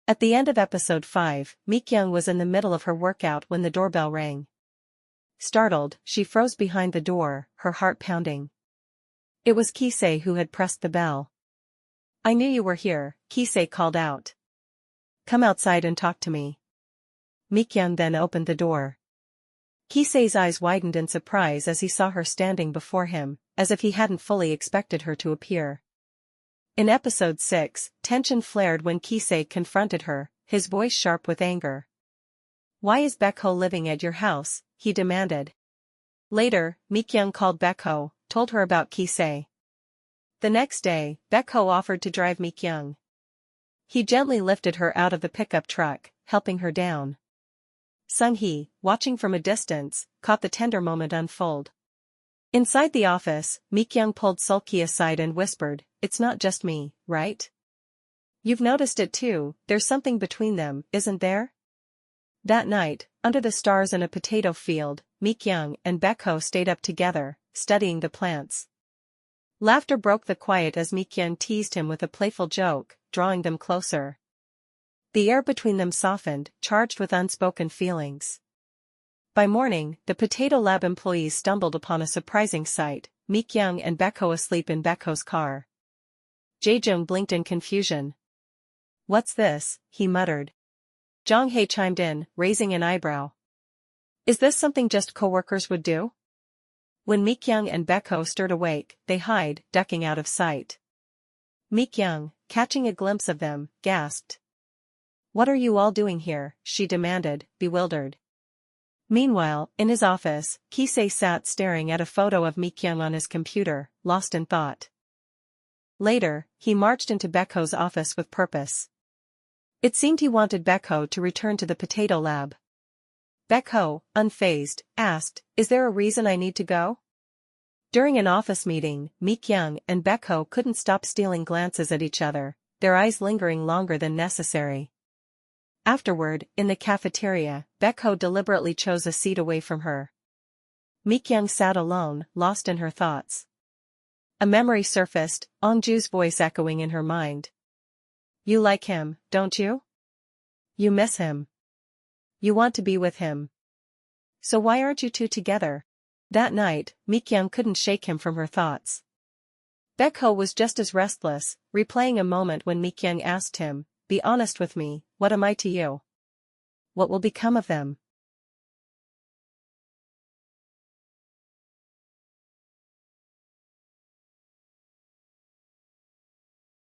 At the end of episode 5, Mi-kyung was in the middle of her workout when the doorbell rang. Startled, she froze behind the door, her heart pounding. It was Kisei who had pressed the bell. "I knew you were here," Kisei called out. "Come outside and talk to me." Mi-kyung then opened the door. Kisei's eyes widened in surprise as he saw her standing before him, as if he hadn't fully expected her to appear. In episode 6, tension flared when Kisei confronted her, his voice sharp with anger. "Why is Baekho living at your house?" he demanded. Later, Mi-kyung called Baekho, told her about Kisei. The next day, Baekho offered to drive Mi-kyung. He gently lifted her out of the pickup truck, helping her down. Sung-hee, watching from a distance, caught the tender moment unfold. Inside the office, Mi-kyung pulled Sulky aside and whispered, "It's not just me, right? You've noticed it too, there's something between them, isn't there?" That night, under the stars in a potato field, Mi-kyung and Baekho stayed up together, studying the plants. Laughter broke the quiet as Mi-kyung teased him with a playful joke, drawing them closer. The air between them softened, charged with unspoken feelings. By morning, the Potato Lab employees stumbled upon a surprising sight, Mi-kyung and Baekho asleep in Baekho's car. Jae-jung blinked in confusion. "What's this?" he muttered. Jong-hae chimed in, raising an eyebrow. "Is this something just co-workers would do?" When Mi-kyung and Baekho stirred awake, they hid, ducking out of sight. Mi-kyung, catching a glimpse of them, gasped. "What are you all doing here?" she demanded, bewildered. Meanwhile, in his office, Kisei sat staring at a photo of Mi-kyung on his computer, lost in thought. Later, he marched into Baekho's office with purpose. It seemed he wanted Baekho to return to the Potato Lab. Baekho, unfazed, asked, "Is there a reason I need to go?" During an office meeting, Mi-kyung and Baekho couldn't stop stealing glances at each other, their eyes lingering longer than necessary. Afterward, in the cafeteria, Baekho deliberately chose a seat away from her. Mi-kyung sat alone, lost in her thoughts. A memory surfaced, Ongju's voice echoing in her mind. "You like him, don't you? You miss him. You want to be with him. So why aren't you two together?" That night, Mi-kyung couldn't shake him from her thoughts. Baekho was just as restless, replaying a moment when Mi-kyung asked him, "Be honest with me, what am I to you? What will become of them?"